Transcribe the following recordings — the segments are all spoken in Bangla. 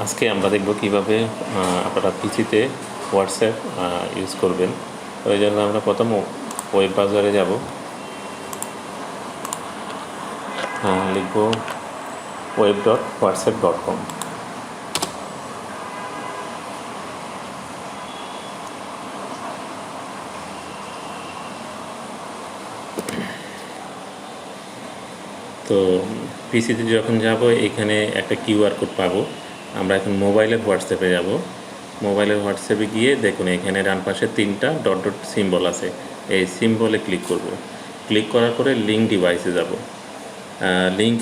আজকে আমরা দেখব কিভাবে আপনারা পিসিতে হোয়াটসঅ্যাপ ইউজ করবেন। ওই জন্য আমরা প্রথম ওয়েব ব্রাউজারে যাব, লিখব web.whatsapp.com। তো পিসিতে যখন যাব এখানে একটা কিউআর কোড পাবো। আমরা এখন মোবাইলের হোয়াটসঅ্যাপে যাব। মোবাইলের হোয়াটসঅ্যাপে গিয়ে দেখুন এখানে ডান পাশে 3টা ডট ডট সিম্বল আছে, এই সিম্বলে ক্লিক করব। ক্লিক করার পরে লিঙ্ক ডিভাইসে যাব, লিঙ্ক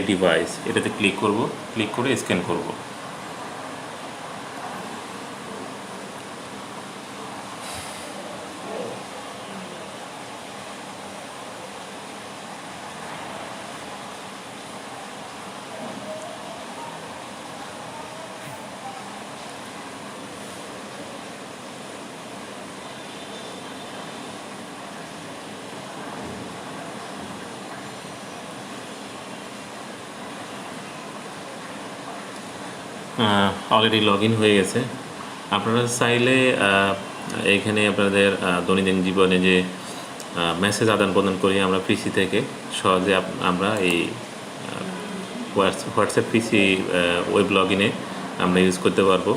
ডিভাইস এটাতে ক্লিক করব। ক্লিক করে স্ক্যান করব। অলরেডি লগ ইন হয়ে গেছে। আপনারা চাইলে এখানে আপনাদের দৈনন্দিন জীবনে যে মেসেজ আদান প্রদান করি আমরা পিসি থেকে, সহজে আমরা এই হোয়াটসঅ্যাপ পিসি ওয়েব লগ ইনে আমরা ইউজ করতে পারবো।